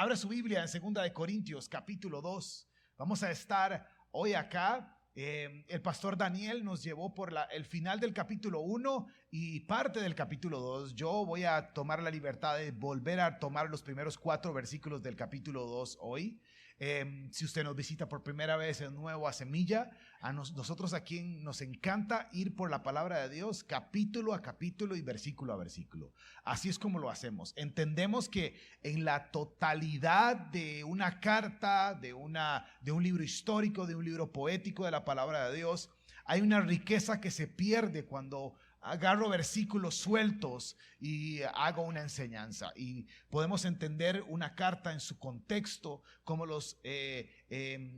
Abra su Biblia en 2 de Corintios, capítulo 2. Vamos a estar hoy acá. El pastor Daniel nos llevó por el final del capítulo 1 y parte del capítulo 2. Yo voy a tomar la libertad de volver a tomar los primeros 4 versículos del capítulo 2 hoy. Si usted nos visita por primera vez de nuevo a Semilla, nosotros aquí nos encanta ir por la palabra de Dios capítulo a capítulo y versículo a versículo. Así es como lo hacemos. Entendemos que en la totalidad de una carta, de un libro histórico, de un libro poético de la palabra de Dios, hay una riqueza que se pierde cuando agarro versículos sueltos y hago una enseñanza, y podemos entender una carta en su contexto, como los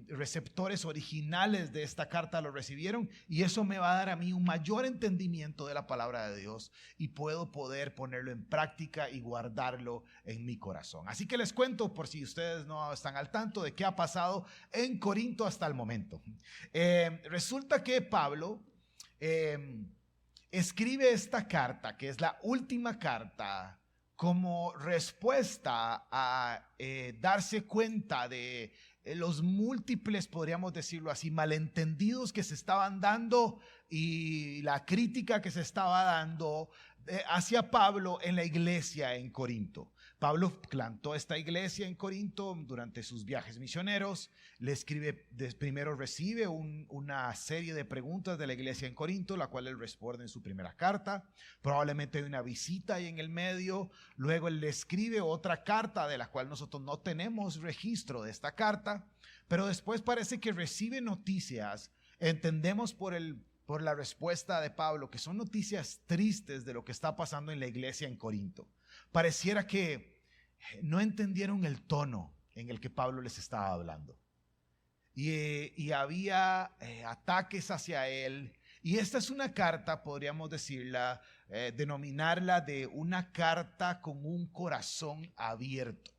receptores originales de esta carta lo recibieron, y eso me va a dar a mí un mayor entendimiento de la palabra de Dios y puedo poder ponerlo en práctica y guardarlo en mi corazón. Así que les cuento, por si ustedes no están al tanto de qué ha pasado en Corinto hasta el momento. Resulta que Pablo escribe esta carta, que es la última carta, como respuesta a darse cuenta de los múltiples, podríamos decirlo así, malentendidos que se estaban dando y la crítica que se estaba dando hacia Pablo en la iglesia en Corinto. Pablo plantó esta iglesia en Corinto durante sus viajes misioneros. Le escribe, primero recibe una serie de preguntas de la iglesia en Corinto, la cual él responde en su primera carta. Probablemente hay una visita ahí en el medio. Luego él le escribe otra carta de la cual nosotros no tenemos registro de esta carta, pero después parece que recibe noticias. Entendemos por la respuesta de Pablo que son noticias tristes de lo que está pasando en la iglesia en Corinto. Pareciera que no entendieron el tono en el que Pablo les estaba hablando. Y había ataques hacia él. Y esta es una carta, podríamos decirla, denominarla de una carta con un corazón abierto.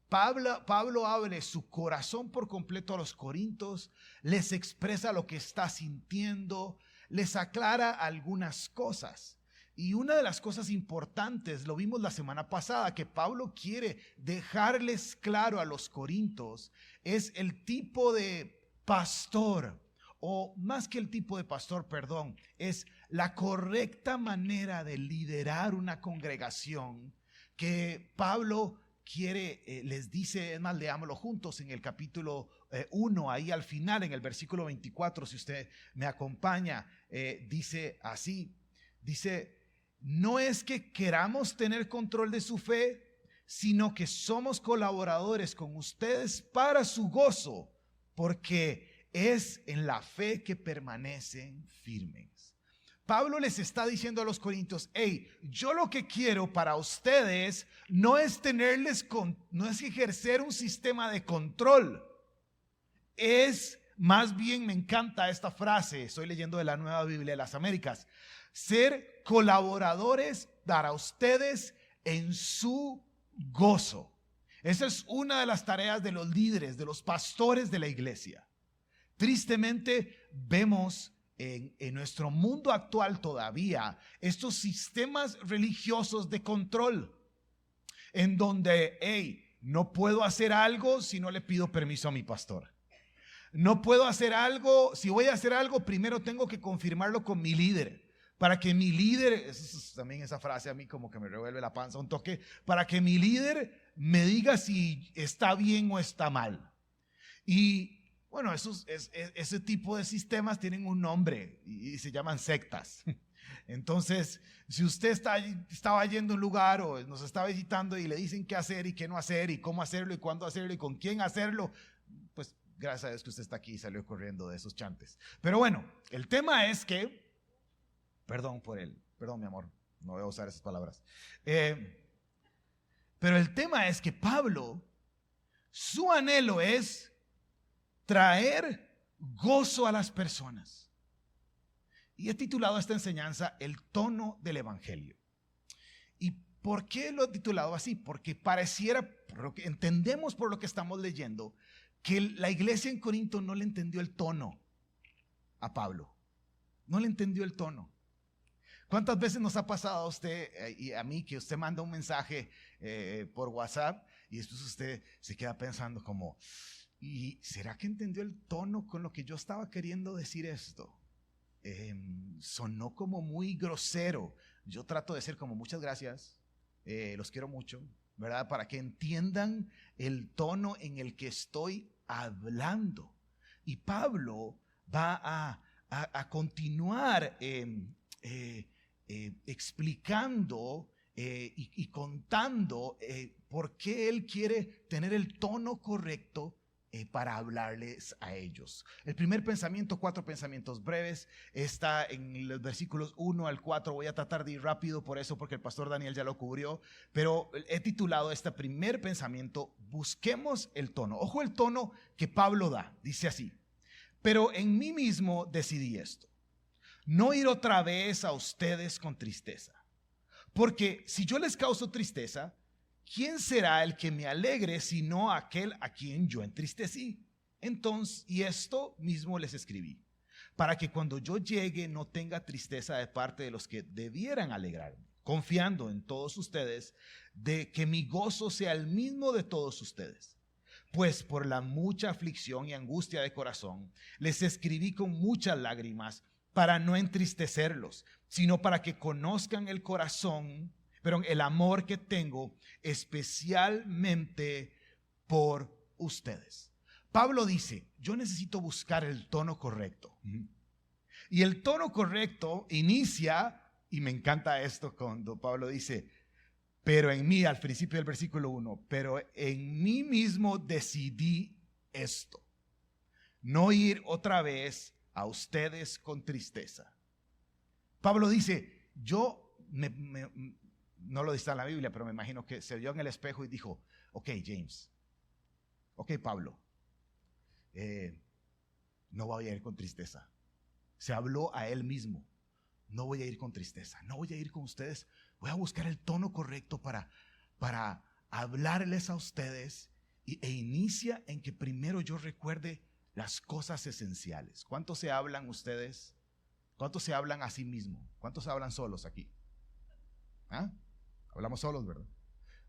Pablo abre su corazón por completo a los corintios, les expresa lo que está sintiendo, les aclara algunas cosas. Y una de las cosas importantes, lo vimos la semana pasada, que Pablo quiere dejarles claro a los corintios, es el tipo de pastor, o más que el tipo de pastor, perdón, es la correcta manera de liderar una congregación que Pablo quiere, les dice. Es más, leámoslo juntos en el capítulo 1, ahí al final, en el versículo 24, si usted me acompaña, dice así, dice: no es que queramos tener control de su fe, sino que somos colaboradores con ustedes para su gozo, porque es en la fe que permanecen firmes. Pablo les está diciendo a los corintios: hey, yo lo que quiero para ustedes no es no es ejercer un sistema de control. Es más bien, me encanta esta frase, estoy leyendo de la Nueva Biblia de las Américas: ser colaboradores para ustedes en su gozo. Esa es una de las tareas de los líderes, de los pastores de la iglesia. Tristemente vemos en nuestro mundo actual todavía estos sistemas religiosos de control, en donde, hey, no puedo hacer algo si no le pido permiso a mi pastor. No puedo hacer algo, si voy a hacer algo, primero tengo que confirmarlo con mi líder. Para que mi líder, también esa frase a mí como que me revuelve la panza un toque, para que mi líder me diga si está bien o está mal. Y bueno, ese tipo de sistemas tienen un nombre y se llaman sectas. Entonces, si usted estaba yendo a un lugar o nos está visitando y le dicen qué hacer y qué no hacer y cómo hacerlo y cuándo hacerlo y con quién hacerlo, pues gracias a Dios que usted está aquí y salió corriendo de esos chantes. Pero bueno, el tema es que, perdón mi amor, no voy a usar esas palabras. Pero el tema es que Pablo, su anhelo es traer gozo a las personas. Y he titulado esta enseñanza El tono del evangelio. ¿Y por qué lo he titulado así? Porque pareciera, por lo que entendemos por lo que estamos leyendo, que la iglesia en Corinto no le entendió el tono a Pablo. No le entendió el tono. ¿Cuántas veces nos ha pasado a usted y a mí que usted manda un mensaje por WhatsApp Y después usted se queda pensando como, ¿y será que entendió el tono con lo que yo estaba queriendo decir esto? Sonó como muy grosero. Yo trato de ser como muchas gracias, los quiero mucho, ¿verdad? Para que entiendan el tono en el que estoy hablando. Y Pablo va a continuar explicando y contando por qué él quiere tener el tono correcto para hablarles a ellos. El primer pensamiento, 4 pensamientos breves, está en los versículos 1 al 4. Voy a tratar de ir rápido por eso, porque el pastor Daniel ya lo cubrió, pero he titulado este primer pensamiento, busquemos el tono. Ojo el tono que Pablo da, dice así: pero en mí mismo decidí esto, no ir otra vez a ustedes con tristeza, porque si yo les causo tristeza, ¿quién será el que me alegre sino aquel a quien yo entristecí? Entonces, y esto mismo les escribí, para que cuando yo llegue no tenga tristeza de parte de los que debieran alegrarme, confiando en todos ustedes de que mi gozo sea el mismo de todos ustedes. Pues por la mucha aflicción y angustia de corazón les escribí con muchas lágrimas para no entristecerlos, sino para que conozcan el corazón, pero el amor que tengo especialmente por ustedes. Pablo dice, yo necesito buscar el tono correcto. Y el tono correcto inicia, y me encanta esto cuando Pablo dice, pero en mí, al principio del versículo 1, pero en mí mismo decidí esto, no ir otra vez a ustedes con tristeza. Pablo dice, yo no lo dice en la Biblia, pero me imagino que se vio en el espejo y dijo, ok James, ok Pablo, no voy a ir con tristeza. Se habló a él mismo, no voy a ir con tristeza, no voy a ir con ustedes, voy a buscar el tono correcto para hablarles a ustedes e inicia en que primero yo recuerde las cosas esenciales. ¿Cuántos se hablan ustedes? ¿Cuántos se hablan a sí mismos? ¿Cuántos se hablan solos aquí? ¿Ah? Hablamos solos, ¿verdad?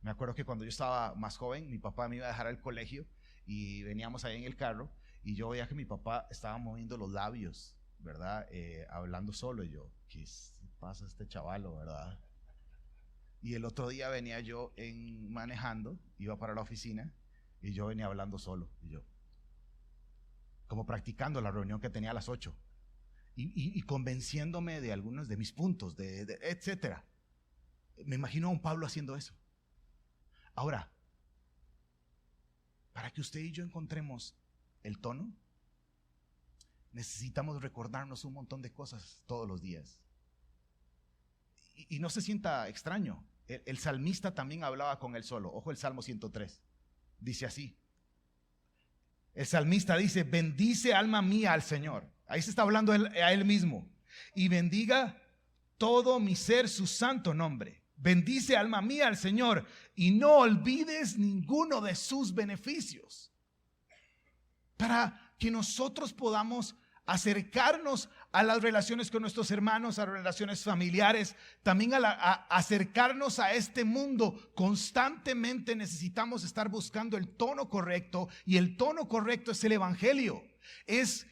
Me acuerdo que cuando yo estaba más joven, mi papá me iba a dejar al colegio y veníamos ahí en el carro y yo veía que mi papá estaba moviendo los labios, ¿verdad? Hablando solo. Y yo, ¿qué pasa este chavalo, verdad? Y el otro día venía yo manejando, iba para la oficina y yo venía hablando solo. Y yo, como practicando la reunión que tenía a las 8 y convenciéndome de algunos de mis puntos, etcétera. Me imagino a un Pablo haciendo eso. Ahora, para que usted y yo encontremos el tono, necesitamos recordarnos un montón de cosas todos los días. Y no se sienta extraño. El salmista también hablaba con él solo. Ojo el Salmo 103. Dice así. El salmista dice, bendice alma mía al Señor. Ahí se está hablando a él mismo. Y bendiga todo mi ser su santo nombre. Bendice alma mía al Señor y no olvides ninguno de sus beneficios. Para que nosotros podamos acercarnos a las relaciones con nuestros hermanos, a las relaciones familiares, también a acercarnos a este mundo. Constantemente necesitamos estar buscando el tono correcto, y el tono correcto es el evangelio. Es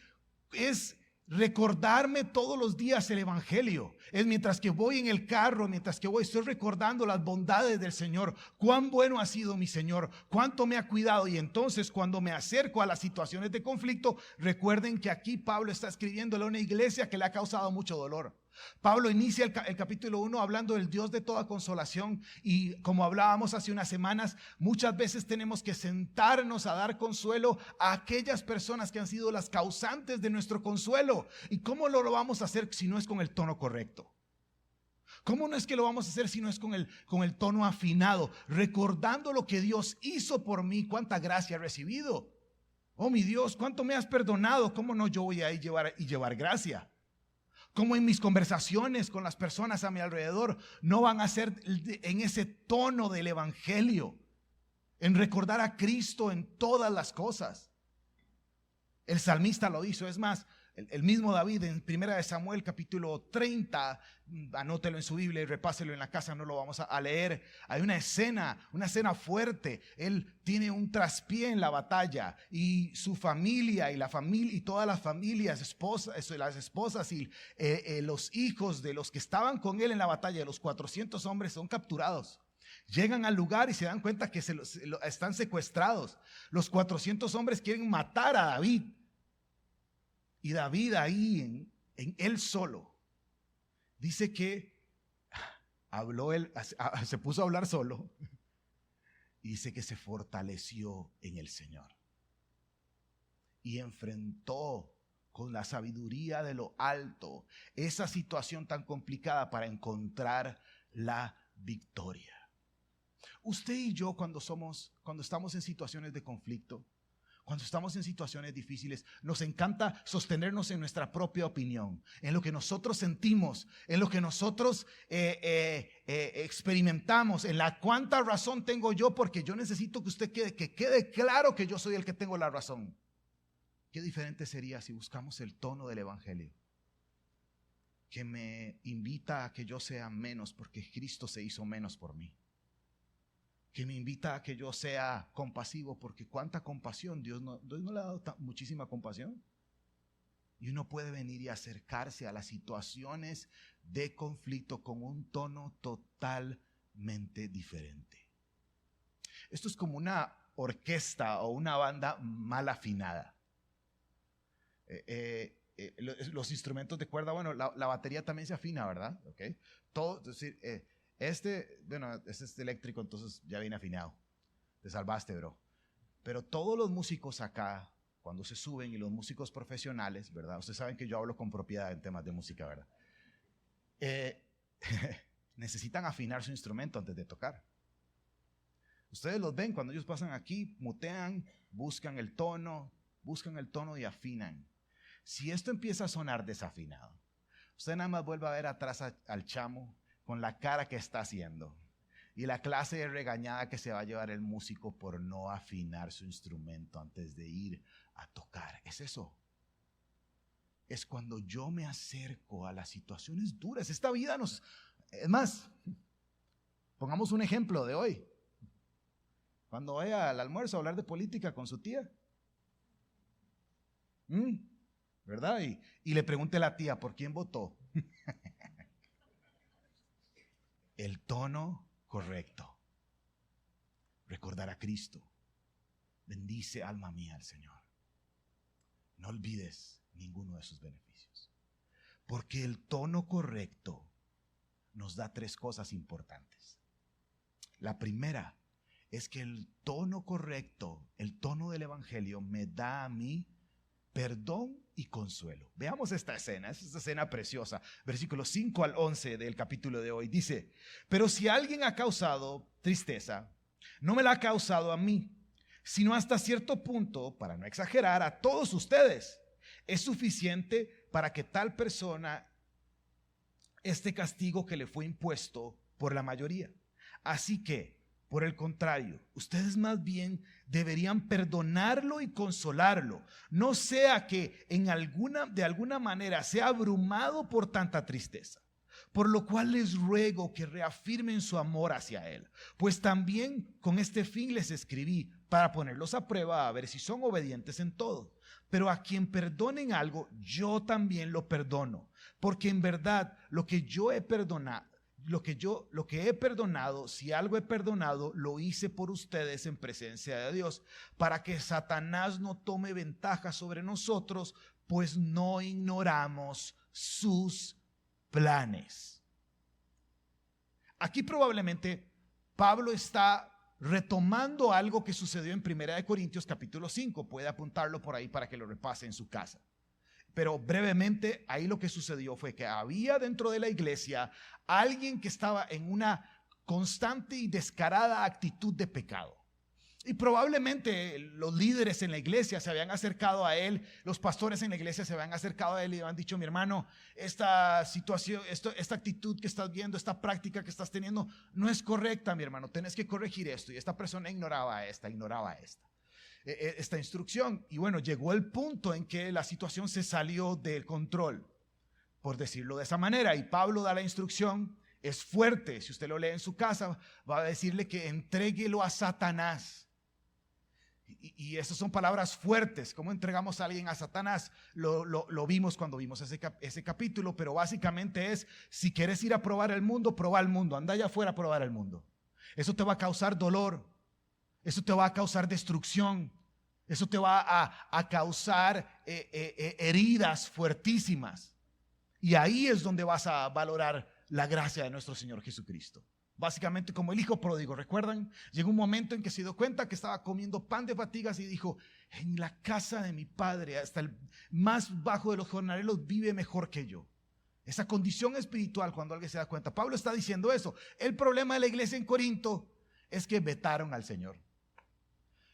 recordarme todos los días el evangelio. Es mientras que voy en el carro, mientras que estoy recordando las bondades del Señor, cuán bueno ha sido mi Señor, cuánto me ha cuidado. Y entonces cuando me acerco a las situaciones de conflicto, recuerden que aquí Pablo está escribiéndole a una iglesia que le ha causado mucho dolor. Pablo inicia el capítulo 1 hablando del Dios de toda consolación, y como hablábamos hace unas semanas, muchas veces tenemos que sentarnos a dar consuelo a aquellas personas que han sido las causantes de nuestro consuelo. ¿Y cómo lo vamos a hacer si no es con el tono correcto? ¿Cómo no es que lo vamos a hacer si no es con el tono afinado, recordando lo que Dios hizo por mí, cuánta gracia he recibido? Oh mi Dios, cuánto me has perdonado. ¿Cómo no yo voy a llevar gracia? Como en mis conversaciones con las personas a mi alrededor no van a ser en ese tono del evangelio, en recordar a Cristo en todas las cosas. El salmista lo hizo. Es más, El mismo David en 1 Samuel capítulo 30, anótelo en su Biblia y repáselo en la casa, no lo vamos a leer. Hay una escena fuerte. Él tiene un traspié en la batalla y su familia y todas las familias, las esposas y los hijos de los que estaban con él en la batalla, de los 400 hombres, son capturados. Llegan al lugar y se dan cuenta que están secuestrados. Los 400 hombres quieren matar a David. Y David ahí, en él solo, dice que se puso a hablar solo. Y dice que se fortaleció en el Señor. Y enfrentó con la sabiduría de lo alto esa situación tan complicada para encontrar la victoria. Usted y yo cuando estamos en situaciones de conflicto, cuando estamos en situaciones difíciles, nos encanta sostenernos en nuestra propia opinión, en lo que nosotros sentimos, en lo que nosotros experimentamos, en la cuánta razón tengo yo, porque yo necesito que quede claro que yo soy el que tengo la razón. Qué diferente sería si buscamos el tono del Evangelio, que me invita a que yo sea menos porque Cristo se hizo menos por mí. Que me invita a que yo sea compasivo, porque cuánta compasión, Dios no le ha dado muchísima compasión. Y uno puede venir y acercarse a las situaciones de conflicto con un tono totalmente diferente. Esto es como una orquesta o una banda mal afinada. Los instrumentos de cuerda, bueno, la batería también se afina, ¿verdad? ¿Okay? Todo, es decir, este es eléctrico, entonces ya viene afinado. Te salvaste, bro. Pero todos los músicos acá, cuando se suben, y los músicos profesionales, ¿verdad? Ustedes saben que yo hablo con propiedad en temas de música, ¿verdad? Necesitan afinar su instrumento antes de tocar. Ustedes los ven cuando ellos pasan aquí, mutean, buscan el tono y afinan. Si esto empieza a sonar desafinado, usted nada más vuelve a ver atrás al chamo con la cara que está haciendo y la clase de regañada que se va a llevar el músico por no afinar su instrumento antes de ir a tocar. Es eso. Es cuando yo me acerco a las situaciones duras. Esta vida es más, pongamos un ejemplo de hoy. Cuando vaya al almuerzo a hablar de política con su tía, ¿verdad? Y le pregunte a la tía, ¿por quién votó? El tono correcto. Recordar a Cristo. Bendice, alma mía, al Señor. No olvides ninguno de sus beneficios. Porque el tono correcto nos da tres cosas importantes. La primera es que el tono correcto, el tono del Evangelio, me da a mí perdón y consuelo. Veamos esta escena, es esta escena preciosa. Versículos 5 al 11 del capítulo de hoy. Dice, pero si alguien ha causado tristeza, no me la ha causado a mí, sino hasta cierto punto, para no exagerar, a todos ustedes. Es suficiente para que tal persona este castigo que le fue impuesto por la mayoría. Así que, por el contrario, ustedes más bien deberían perdonarlo y consolarlo, no sea que de alguna manera sea abrumado por tanta tristeza. Por lo cual les ruego que reafirmen su amor hacia él, pues también con este fin les escribí, para ponerlos a prueba a ver si son obedientes en todo. Pero a quien perdonen algo, yo también lo perdono, porque en verdad lo que he perdonado, si algo he perdonado, lo hice por ustedes en presencia de Dios, para que Satanás no tome ventaja sobre nosotros, pues no ignoramos sus planes. Aquí probablemente Pablo está retomando algo que sucedió en 1 Corintios capítulo 5. Puede apuntarlo por ahí para que lo repase en su casa. Pero brevemente, ahí lo que sucedió fue que había dentro de la iglesia alguien que estaba en una constante y descarada actitud de pecado. Y probablemente los líderes en la iglesia se habían acercado a él, los pastores en la iglesia se habían acercado a él y le habían dicho, mi hermano, esta situación, esta actitud que estás viendo, esta práctica que estás teniendo, no es correcta, mi hermano, tenés que corregir esto. Y esta persona ignoraba esta. esta instrucción. Y bueno, llegó el punto en que la situación se salió del control, por decirlo de esa manera. Y Pablo da la instrucción, es fuerte. Si usted lo lee en su casa, va a decirle que entréguelo a Satanás. Y esas son palabras fuertes. ¿Cómo entregamos a alguien a Satanás? Lo vimos cuando vimos ese capítulo, pero básicamente es, si quieres ir a probar el mundo, prueba el mundo. Anda allá afuera a probar el mundo. Eso te va a causar dolor. Eso te va a causar destrucción. Eso te va a causar heridas fuertísimas. Y ahí es donde vas a valorar la gracia de nuestro Señor Jesucristo. Básicamente como el hijo pródigo, ¿recuerdan? Llegó un momento en que se dio cuenta que estaba comiendo pan de fatigas y dijo, en la casa de mi padre, hasta el más bajo de los jornaleros vive mejor que yo. Esa condición espiritual, cuando alguien se da cuenta. Pablo está diciendo eso. El problema de la iglesia en Corinto es que vetaron al Señor.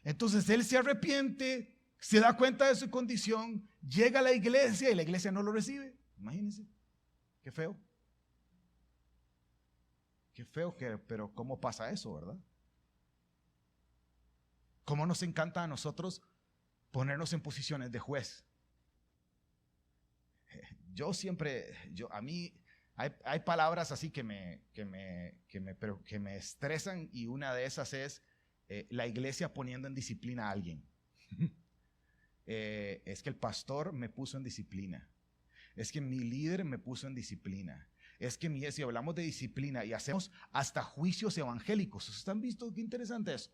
Entonces él se arrepiente, se da cuenta de su condición, llega a la iglesia y la iglesia no lo recibe. Imagínense, qué feo. Qué feo, pero ¿cómo pasa eso, verdad? ¿Cómo nos encanta a nosotros ponernos en posiciones de juez? A mí hay palabras así que me estresan, y una de esas es la iglesia poniendo en disciplina a alguien. Es que el pastor me puso en disciplina. Es que mi líder me puso en disciplina. Es que si hablamos de disciplina y hacemos hasta juicios evangélicos, ¿ustedes han visto qué interesante es?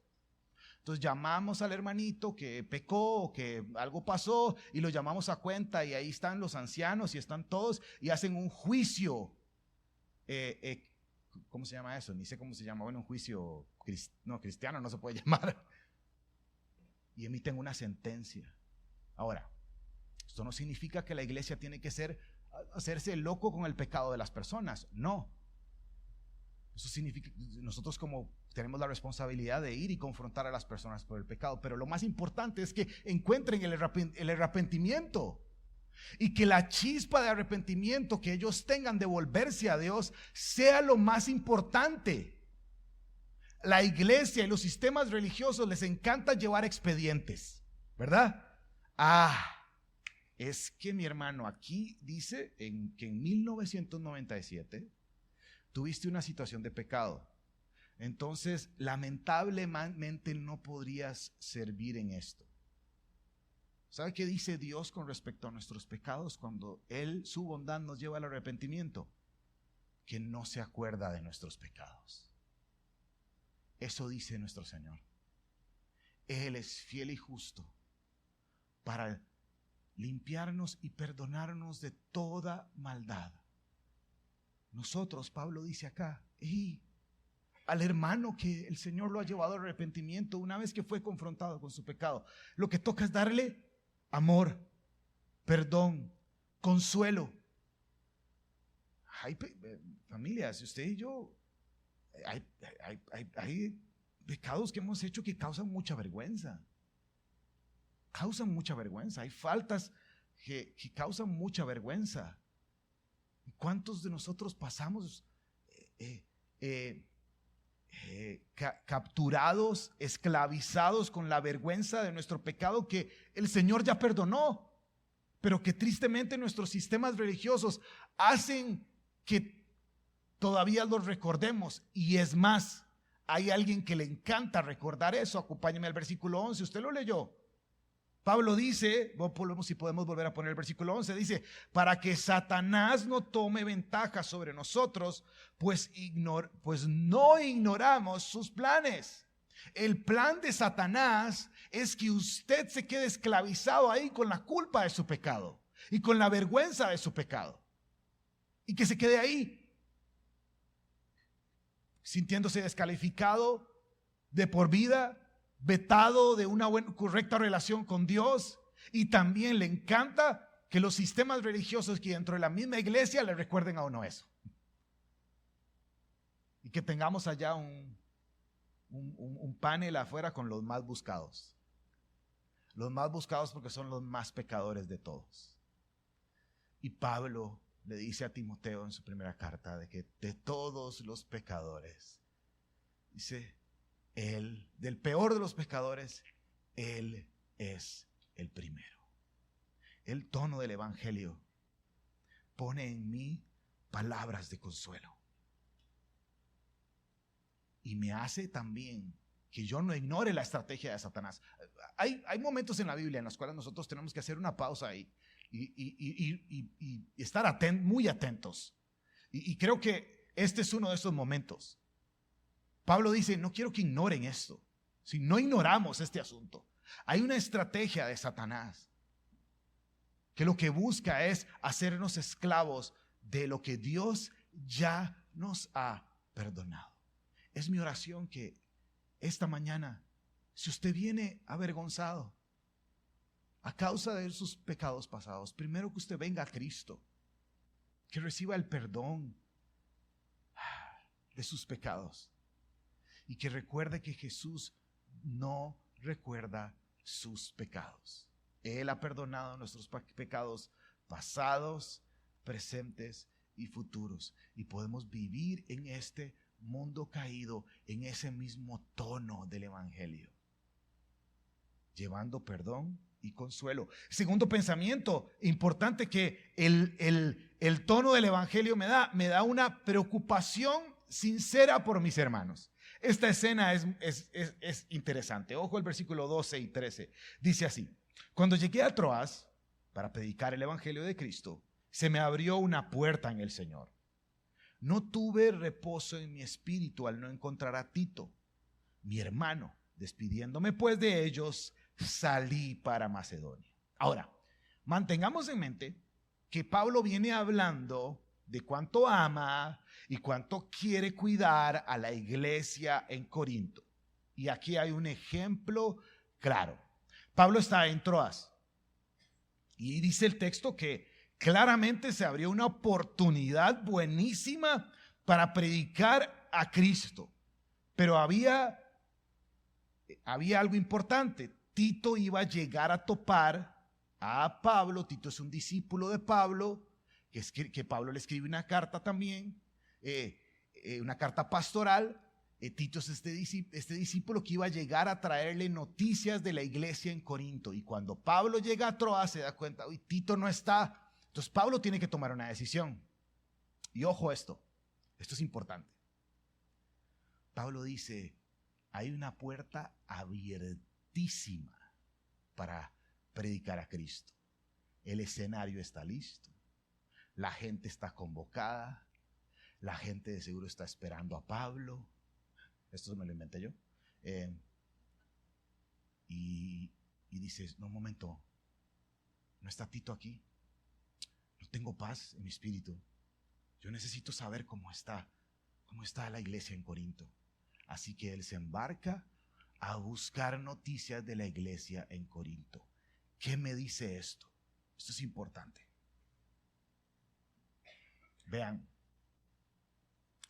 Entonces llamamos al hermanito que pecó o que algo pasó y lo llamamos a cuenta, y ahí están los ancianos y están todos y hacen un juicio. ¿Cómo se llama eso? Ni sé cómo se llama. Bueno, un juicio cristiano no se puede llamar. Y emiten una sentencia. Ahora, esto no significa que la iglesia tiene que hacerse loco con el pecado de las personas. No. Eso significa que nosotros como tenemos la responsabilidad de ir y confrontar a las personas por el pecado, pero lo más importante es que encuentren el arrepentimiento, y que la chispa de arrepentimiento que ellos tengan de volverse a Dios sea lo más importante. La iglesia y los sistemas religiosos les encanta llevar expedientes, ¿verdad? Es que mi hermano, aquí dice que en 1997 tuviste una situación de pecado. Entonces, lamentablemente no podrías servir en esto. ¿Sabe qué dice Dios con respecto a nuestros pecados cuando Él, su bondad, nos lleva al arrepentimiento? Que no se acuerda de nuestros pecados. Eso dice nuestro Señor. Él es fiel y justo para limpiarnos y perdonarnos de toda maldad. Nosotros, Pablo dice acá, al hermano que el Señor lo ha llevado al arrepentimiento una vez que fue confrontado con su pecado, lo que toca es darle amor, perdón, consuelo. Hay familias, usted y yo, hay pecados que hemos hecho que causan mucha vergüenza. Causan mucha vergüenza. Hay faltas que causan mucha vergüenza. ¿Cuántos de nosotros pasamos capturados, esclavizados con la vergüenza de nuestro pecado que el Señor ya perdonó, pero que tristemente nuestros sistemas religiosos hacen que todavía los recordemos? Y es más, hay alguien que le encanta recordar eso. Acompáñeme al versículo 11, usted lo leyó. Pablo dice, si podemos volver a poner el versículo 11, dice, para que Satanás no tome ventaja sobre nosotros, pues no ignoramos sus planes. El plan de Satanás es que usted se quede esclavizado ahí con la culpa de su pecado y con la vergüenza de su pecado, y que se quede ahí sintiéndose descalificado de por vida, vetado de una correcta relación con Dios. Y también le encanta que los sistemas religiosos que dentro de la misma iglesia le recuerden a uno eso, y que tengamos allá un panel afuera con los más buscados porque son los más pecadores de todos. Y Pablo le dice a Timoteo en su primera carta de que de todos los pecadores, dice, del peor de los pecadores, Él es el primero. El tono del evangelio pone en mí palabras de consuelo. Y me hace también que yo no ignore la estrategia de Satanás. Hay momentos en la Biblia en los cuales nosotros tenemos que hacer una pausa y estar muy atentos. Y creo que este es uno de esos momentos. Pablo dice, no quiero que ignoren esto. Si no ignoramos este asunto, hay una estrategia de Satanás que lo que busca es hacernos esclavos de lo que Dios ya nos ha perdonado. Es mi oración que esta mañana, si usted viene avergonzado a causa de sus pecados pasados, primero que usted venga a Cristo, que reciba el perdón de sus pecados y que recuerde que Jesús no recuerda sus pecados. Él ha perdonado nuestros pecados pasados, presentes y futuros, y podemos vivir en este mundo caído en ese mismo tono del evangelio, llevando perdón y consuelo. Segundo pensamiento importante que el tono del evangelio me da una preocupación sincera por mis hermanos. Esta escena es interesante. Ojo el versículo 12 y 13. Dice así: cuando llegué a Troas para predicar el evangelio de Cristo, se me abrió una puerta en el Señor. No tuve reposo en mi espíritu al no encontrar a Tito, mi hermano. Despidiéndome pues de ellos, salí para Macedonia. Ahora, mantengamos en mente que Pablo viene hablando de cuánto ama y cuánto quiere cuidar a la iglesia en Corinto. Y aquí hay un ejemplo claro. Pablo está en Troas y dice el texto que claramente se abrió una oportunidad buenísima para predicar a Cristo. Pero había algo importante. Tito iba a llegar a topar a Pablo. Tito es un discípulo de Pablo, que Pablo le escribe una carta también, una carta pastoral. Tito es este discípulo que iba a llegar a traerle noticias de la iglesia en Corinto. Y cuando Pablo llega a Troas se da cuenta, uy, Tito no está. Entonces Pablo tiene que tomar una decisión. Y ojo esto es importante. Pablo dice, hay una puerta abiertísima para predicar a Cristo. El escenario está listo. La gente está convocada. La gente de seguro está esperando a Pablo. Esto me lo inventé yo. Y dices, no, un momento, ¿no está Tito aquí? No tengo paz en mi espíritu. Yo necesito saber cómo está la iglesia en Corinto. Así que él se embarca a buscar noticias de la iglesia en Corinto. ¿Qué me dice esto? Esto es importante. Vean,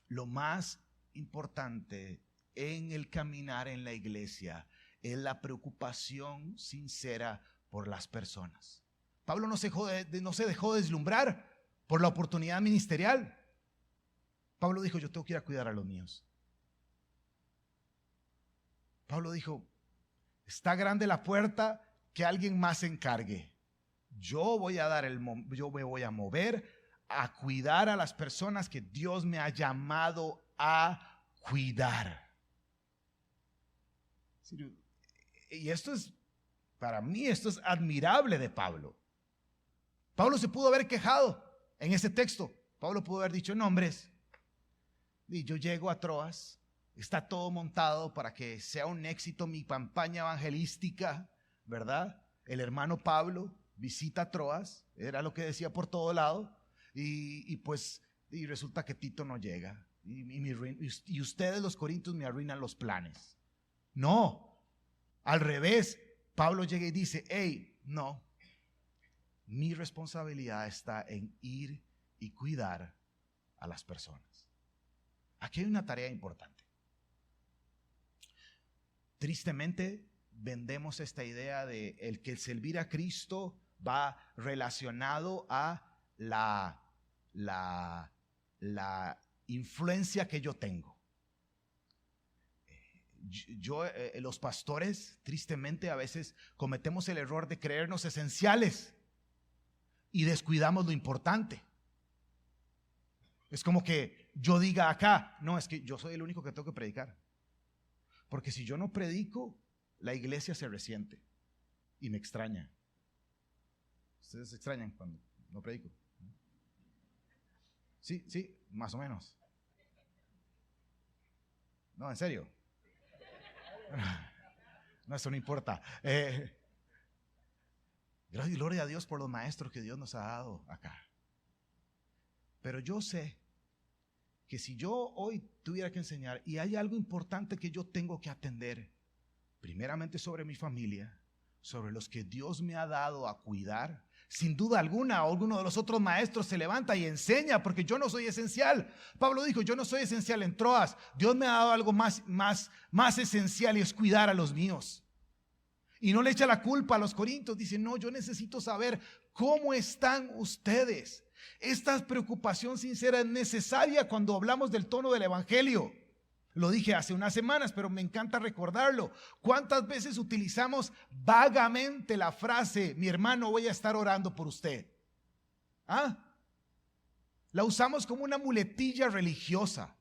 lo más importante en el caminar en la iglesia es la preocupación sincera por las personas. Pablo no se dejó deslumbrar por la oportunidad ministerial. Pablo dijo, yo tengo que ir a cuidar a los míos. Pablo dijo, está grande la puerta, que alguien más se encargue. Yo me voy a mover a cuidar a las personas que Dios me ha llamado a cuidar. Y para mí esto es admirable de Pablo. Pablo se pudo haber quejado en ese texto. Pablo pudo haber dicho, no, hombres, y yo llego a Troas, está todo montado para que sea un éxito mi campaña evangelística, ¿verdad? El hermano Pablo visita Troas, era lo que decía por todo lado, y resulta que Tito no llega, y ustedes los corintios me arruinan los planes. No, al revés, Pablo llega y dice, hey, no, mi responsabilidad está en ir y cuidar a las personas. Aquí hay una tarea importante. Tristemente, vendemos esta idea de que el servir a Cristo va relacionado a la influencia que yo tengo. Los pastores, tristemente, a veces cometemos el error de creernos esenciales y descuidamos lo importante. Es como que yo diga acá, no, es que yo soy el único que tengo que predicar. Porque si yo no predico, la iglesia se resiente y me extraña. ¿Ustedes se extrañan cuando no predico? Sí, más o menos. No, en serio. No, eso no importa. Gloria a Dios por los maestros que Dios nos ha dado acá. Pero yo sé que si yo hoy tuviera que enseñar y hay algo importante que yo tengo que atender, primeramente sobre mi familia, sobre los que Dios me ha dado a cuidar, sin duda alguna, alguno de los otros maestros se levanta y enseña, porque yo no soy esencial. Pablo dijo, yo no soy esencial en Troas. Dios me ha dado algo más esencial, y es cuidar a los míos. Y no le echa la culpa a los corintios. Dice, no, yo necesito saber cómo están ustedes. Esta preocupación sincera es necesaria cuando hablamos del tono del evangelio. Lo dije hace unas semanas, pero me encanta recordarlo. ¿Cuántas veces utilizamos vagamente la frase, mi hermano, voy a estar orando por usted? La usamos como una muletilla religiosa.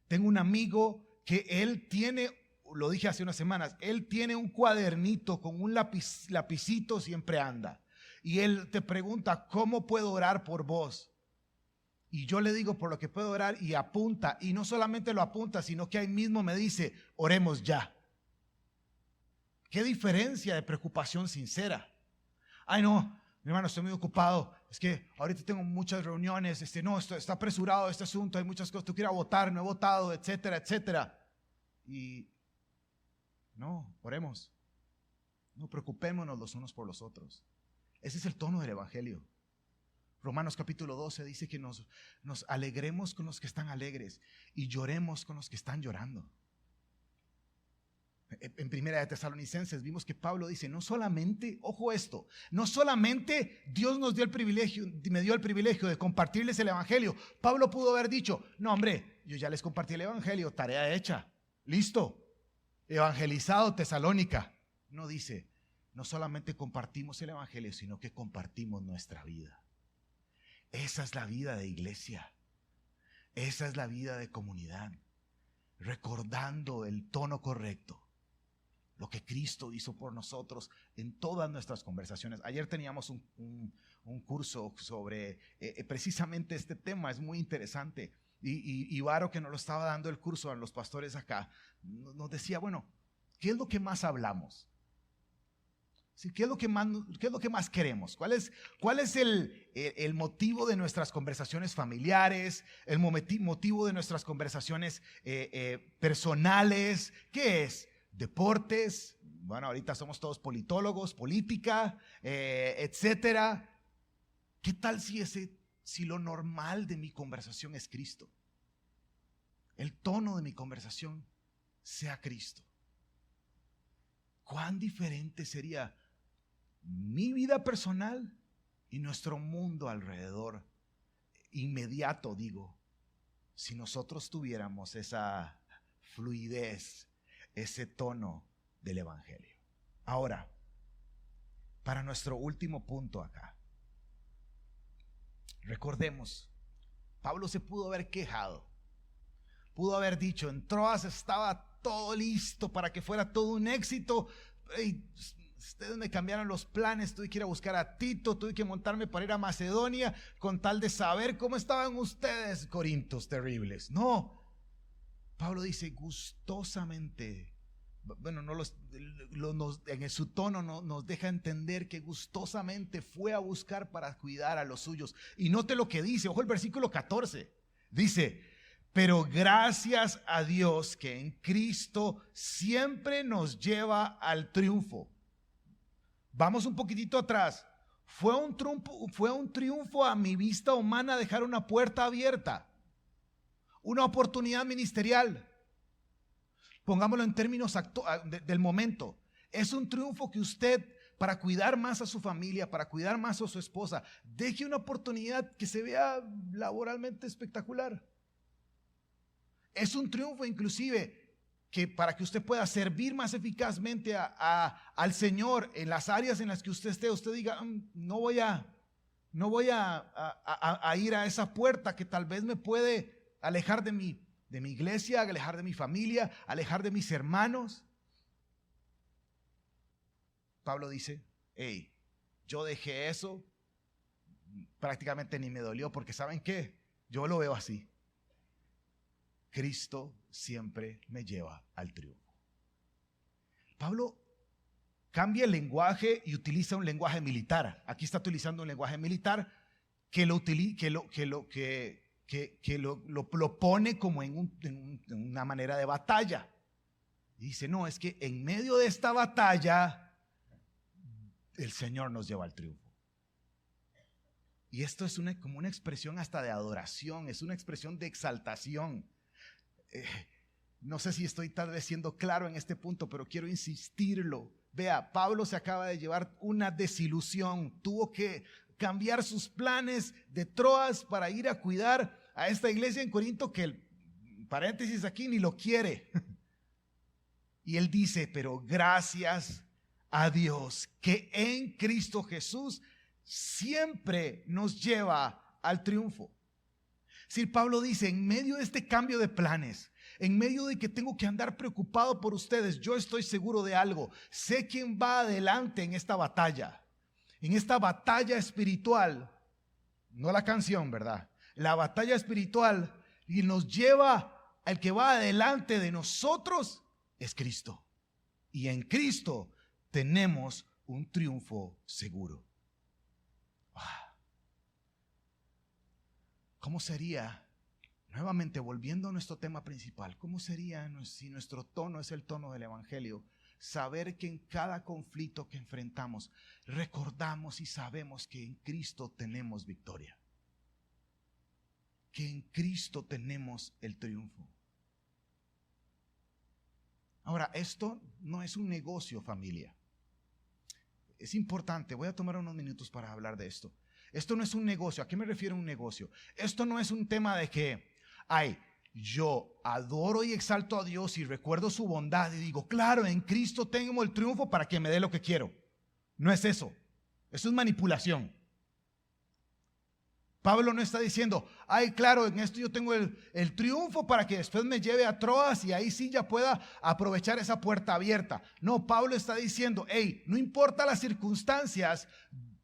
Tengo un amigo que él tiene, lo dije hace unas semanas, él tiene un cuadernito con un lapicito, siempre anda. Y él te pregunta, ¿cómo puedo orar por vos? Y yo le digo por lo que puedo orar y apunta. Y no solamente lo apunta, sino que ahí mismo me dice, oremos ya. ¿Qué diferencia de preocupación sincera? Ay no, mi hermano, estoy muy ocupado. Es que ahorita tengo muchas reuniones. No, está apresurado este asunto. Hay muchas cosas. Tú quieres votar, no he votado, etcétera, etcétera. Y no, oremos. No preocupémonos los unos por los otros. Ese es el tono del evangelio. Romanos capítulo 12 dice que nos alegremos con los que están alegres y lloremos con los que están llorando. En Primera de Tesalonicenses vimos que Pablo dice, no solamente, ojo esto, no solamente Dios me dio el privilegio de compartirles el evangelio. Pablo pudo haber dicho, no hombre, yo ya les compartí el evangelio, tarea hecha, listo, evangelizado Tesalónica. No dice, no solamente compartimos el evangelio, sino que compartimos nuestra vida. Esa es la vida de iglesia. Esa es la vida de comunidad. Recordando el tono correcto. Lo que Cristo hizo por nosotros en todas nuestras conversaciones. Ayer teníamos un curso sobre precisamente este tema. Es muy interesante. Y Varo, que nos lo estaba dando el curso a los pastores acá, nos decía, bueno, ¿qué es lo que más hablamos? ¿Sí? ¿Qué es lo que más queremos? ¿Cuál es el motivo de nuestras conversaciones familiares? ¿El motivo de nuestras conversaciones personales? ¿Qué es? ¿Deportes? Bueno, ahorita somos todos politólogos, política, etcétera. ¿Qué tal si lo normal de mi conversación es Cristo? El tono de mi conversación sea Cristo. ¿Cuán diferente sería mi vida personal y nuestro mundo alrededor, inmediato digo, si nosotros tuviéramos esa fluidez, ese tono del evangelio? Ahora, para nuestro último punto acá, recordemos, Pablo se pudo haber quejado, pudo haber dicho, en Troas estaba todo listo para que fuera todo un éxito. Ustedes me cambiaron los planes, tuve que ir a buscar a Tito, tuve que montarme para ir a Macedonia con tal de saber cómo estaban ustedes, corintios terribles. No, Pablo dice gustosamente, bueno, en su tono nos deja entender que gustosamente fue a buscar para cuidar a los suyos. Y note lo que dice, ojo el versículo 14, dice, pero gracias a Dios que en Cristo siempre nos lleva al triunfo. Vamos un poquitito atrás. Fue un triunfo a mi vista humana dejar una puerta abierta, una oportunidad ministerial. Pongámoslo en términos del momento. Es un triunfo que usted, para cuidar más a su familia, para cuidar más a su esposa, deje una oportunidad que se vea laboralmente espectacular. Es un triunfo inclusive que para que usted pueda servir más eficazmente al Señor en las áreas en las que usted esté, usted diga, no voy a ir a esa puerta que tal vez me puede alejar de mi iglesia, alejar de mi familia, alejar de mis hermanos. Pablo dice, hey, yo dejé eso, prácticamente ni me dolió, porque ¿saben qué? Yo lo veo así. Cristo siempre me lleva al triunfo. Pablo cambia el lenguaje y utiliza un lenguaje militar. Aquí está utilizando un lenguaje militar que lo pone como en una manera de batalla. Y dice, no, es que en medio de esta batalla el Señor nos lleva al triunfo. Y esto es como una expresión hasta de adoración, es una expresión de exaltación. No sé si estoy tal vez siendo claro en este punto, pero quiero insistirlo. Vea, Pablo se acaba de llevar una desilusión, tuvo que cambiar sus planes de Troas para ir a cuidar a esta iglesia en Corinto que, paréntesis aquí, ni lo quiere. Y él dice, pero gracias a Dios que en Cristo Jesús siempre nos lleva al triunfo. Si Pablo dice, en medio de este cambio de planes, en medio de que tengo que andar preocupado por ustedes, yo estoy seguro de algo. Sé quién va adelante en esta batalla espiritual. No la canción, ¿verdad? La batalla espiritual, y nos lleva, al que va adelante de nosotros es Cristo. Y en Cristo tenemos un triunfo seguro. ¿Cómo sería, nuevamente volviendo a nuestro tema principal, cómo sería si nuestro tono es el tono del Evangelio? Saber que en cada conflicto que enfrentamos, recordamos y sabemos que en Cristo tenemos victoria. Que en Cristo tenemos el triunfo. Ahora, esto no es un negocio, familia. Es importante, voy a tomar unos minutos para hablar de esto. Esto no es un negocio. ¿A qué me refiero a un negocio? Esto no es un tema de que, yo adoro y exalto a Dios y recuerdo su bondad y digo, claro, en Cristo tengo el triunfo para que me dé lo que quiero. No es eso. Eso es manipulación. Pablo no está diciendo, claro, en esto yo tengo el triunfo para que después me lleve a Troas y ahí sí ya pueda aprovechar esa puerta abierta. No, Pablo está diciendo, no importa las circunstancias,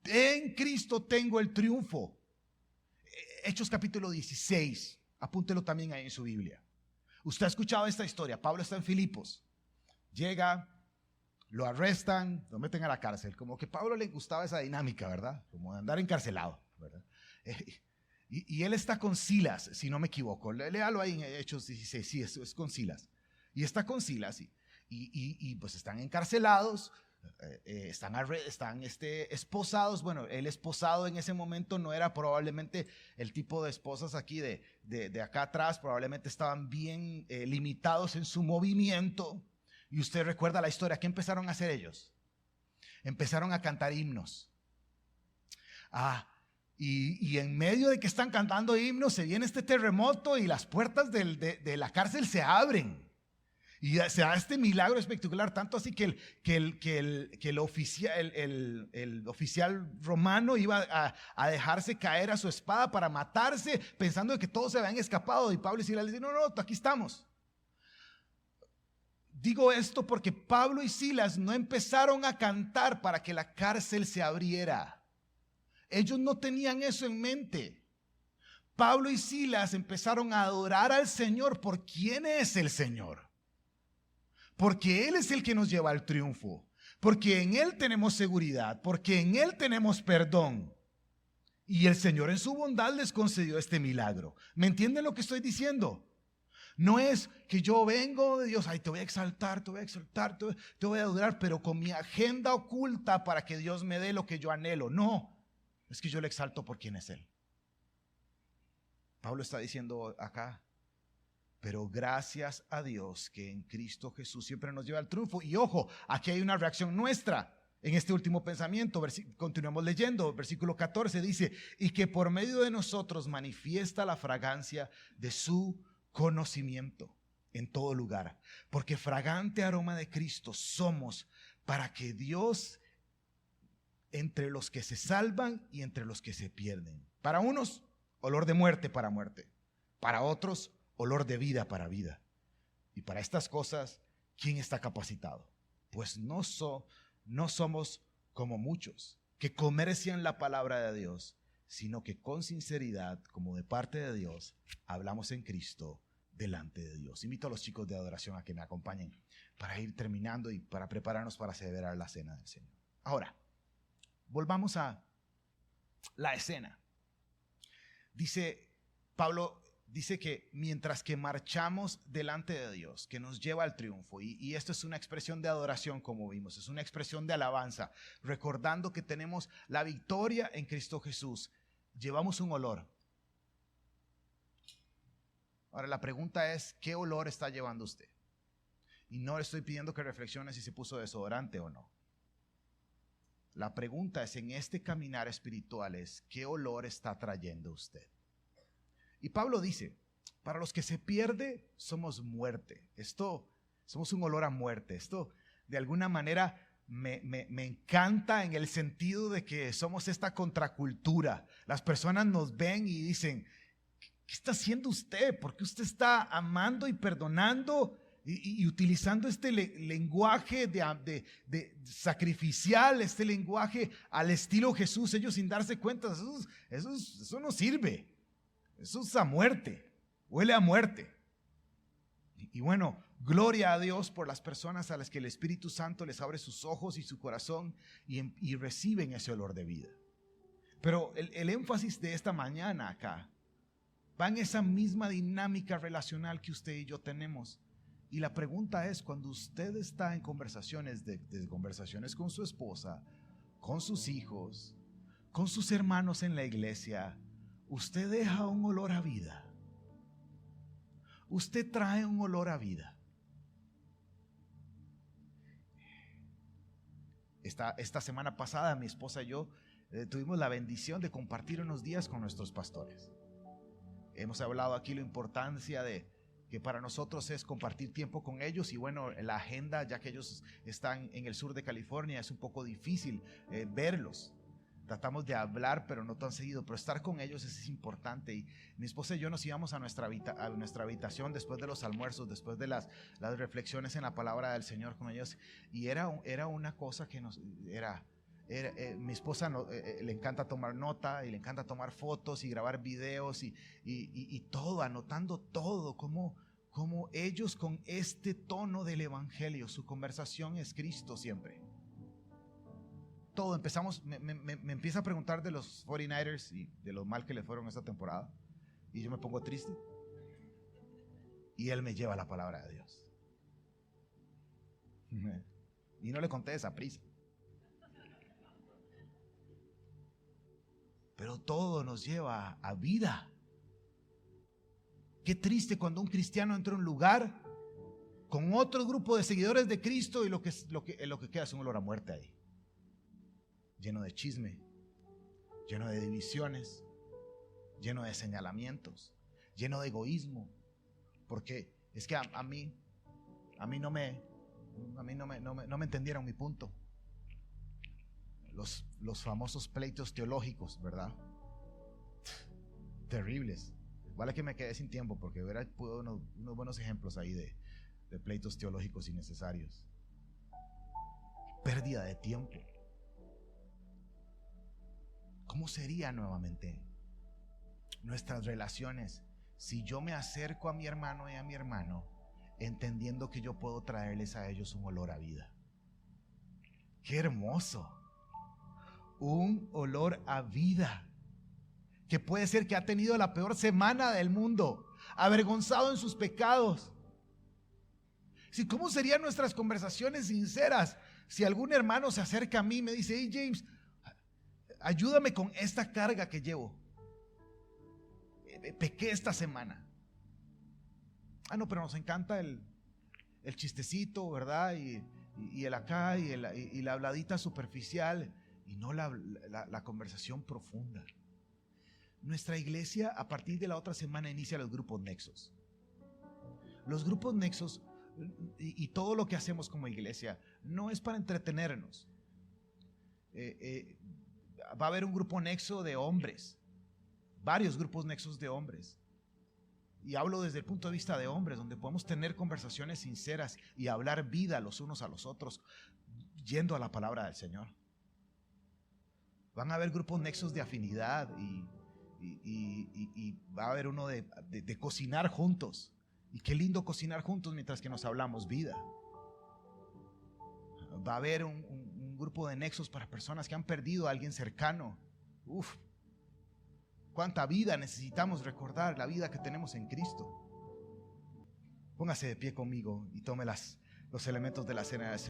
en Cristo tengo el triunfo. Hechos capítulo 16, apúntelo también ahí en su Biblia. Usted ha escuchado esta historia. Pablo está en Filipos, llega, lo arrestan, lo meten a la cárcel. Como que a Pablo le gustaba esa dinámica, ¿verdad? Como de andar encarcelado, ¿verdad? Y él está con Silas, si no me equivoco. Léalo ahí en Hechos 16, sí, es con Silas. Y está con Silas y pues están encarcelados. Están esposados. Bueno, el esposado en ese momento no era probablemente el tipo de esposas aquí de acá atrás. Probablemente estaban bien limitados en su movimiento. Y usted recuerda la historia. ¿Qué empezaron a hacer ellos? Empezaron a cantar himnos. Y en medio de que están cantando himnos se viene este terremoto y las puertas de la cárcel se abren. Y se da este milagro espectacular, tanto así que el oficial romano iba a dejarse caer a su espada para matarse, pensando que todos se habían escapado. Y Pablo y Silas le dicen, no, aquí estamos. Digo esto porque Pablo y Silas no empezaron a cantar para que la cárcel se abriera. Ellos no tenían eso en mente. Pablo y Silas empezaron a adorar al Señor por quién es el Señor. Porque Él es el que nos lleva al triunfo. Porque en Él tenemos seguridad. Porque en Él tenemos perdón. Y el Señor en su bondad les concedió este milagro. ¿Me entienden lo que estoy diciendo? No es que yo vengo de Dios, te voy a exaltar, te voy a adorar, pero con mi agenda oculta para que Dios me dé lo que yo anhelo. No, es que yo le exalto por quién es Él. Pablo está diciendo acá, pero gracias a Dios que en Cristo Jesús siempre nos lleva al triunfo. Y ojo, aquí hay una reacción nuestra en este último pensamiento. Continuemos leyendo, versículo 14 dice, y que por medio de nosotros manifiesta la fragancia de su conocimiento. en todo lugar, porque fragante aroma de Cristo somos para que Dios entre los que se salvan y entre los que se pierden. Para unos, olor de muerte para muerte. Para otros, olor de vida para vida. Y para estas cosas, ¿quién está capacitado? Pues no somos como muchos que comercian la palabra de Dios, sino que con sinceridad, como de parte de Dios, hablamos en Cristo delante de Dios. Invito a los chicos de adoración a que me acompañen para ir terminando y para prepararnos para celebrar la cena del Señor. Ahora, volvamos a la escena. Pablo dice que mientras que marchamos delante de Dios, que nos lleva al triunfo, y esto es una expresión de adoración, como vimos, es una expresión de alabanza, recordando que tenemos la victoria en Cristo Jesús, llevamos un olor. Ahora la pregunta es, ¿qué olor está llevando usted? Y no le estoy pidiendo que reflexione si se puso desodorante o no. La pregunta es, en este caminar espiritual, ¿qué olor está trayendo usted? Y Pablo dice, para los que se pierde, somos muerte. Somos un olor a muerte. Esto de alguna manera me encanta en el sentido de que somos esta contracultura. Las personas nos ven y dicen, ¿qué está haciendo usted? ¿Por qué usted está amando y perdonando y utilizando este lenguaje de sacrificial, este lenguaje al estilo Jesús? Ellos sin darse cuenta, eso no sirve. Eso es a muerte, huele a muerte. Y bueno, gloria a Dios por las personas a las que el Espíritu Santo les abre sus ojos y su corazón y reciben ese olor de vida. Pero el énfasis de esta mañana acá va en esa misma dinámica relacional que usted y yo tenemos. Y la pregunta es, cuando usted está en conversaciones, de conversaciones con su esposa, con sus hijos, con sus hermanos en la iglesia, usted deja un olor a vida. Usted trae un olor a vida. Esta semana pasada mi esposa y yo tuvimos la bendición de compartir unos días con nuestros pastores. Hemos hablado aquí la importancia de que para nosotros es compartir tiempo con ellos, y bueno, la agenda, ya que ellos están en el sur de California, es un poco difícil verlos. Tratamos de hablar, pero no tan seguido, pero estar con ellos es importante. Y mi esposa y yo nos íbamos a nuestra habitación después de los almuerzos, después de las reflexiones en la palabra del Señor con ellos, y era una cosa que mi esposa le encanta tomar nota y le encanta tomar fotos y grabar videos y todo, anotando todo, como ellos con este tono del evangelio, su conversación es Cristo siempre. Todo, empezamos, me empieza a preguntar de los 49ers y de lo mal que le fueron esta temporada, y yo me pongo triste, y él me lleva la palabra de Dios y no le conté esa prisa. Pero todo nos lleva a vida. Qué triste cuando un cristiano entra a un lugar con otro grupo de seguidores de Cristo y lo que queda es un olor a muerte ahí. Lleno de chisme, lleno de divisiones, lleno de señalamientos, lleno de egoísmo. Porque es que a mí no me entendieron mi punto. Los famosos pleitos teológicos, ¿verdad? Terribles. Vale que me quedé sin tiempo porque puedo unos buenos ejemplos ahí de pleitos teológicos innecesarios. Pérdida de tiempo. ¿Cómo sería nuevamente nuestras relaciones si yo me acerco a mi hermano y a mi hermano entendiendo que yo puedo traerles a ellos un olor a vida? ¡Qué hermoso! Un olor a vida, que puede ser que ha tenido la peor semana del mundo, avergonzado en sus pecados. ¿Cómo serían nuestras conversaciones sinceras si algún hermano se acerca a mí y me dice: hey James, ayúdame con esta carga que llevo, pequé esta semana? No, pero nos encanta el chistecito, ¿verdad? Y el acá y la habladita superficial, y no la conversación profunda. Nuestra iglesia a partir de la otra semana inicia los grupos Nexos. Los grupos nexos y todo lo que hacemos como iglesia no es para entretenernos. Va a haber un grupo nexo de hombres, varios grupos nexos de hombres. Y hablo desde el punto de vista de hombres, donde podemos tener conversaciones sinceras y hablar vida los unos a los otros, yendo a la palabra del Señor. Van a haber grupos nexos de afinidad y va a haber uno de cocinar juntos. Y qué lindo cocinar juntos mientras que nos hablamos vida. Va a haber un grupo de nexos para personas que han perdido a alguien cercano. Uf, cuánta vida necesitamos recordar, la vida que tenemos en Cristo. Póngase de pie conmigo y tome los elementos de la cena del Señor.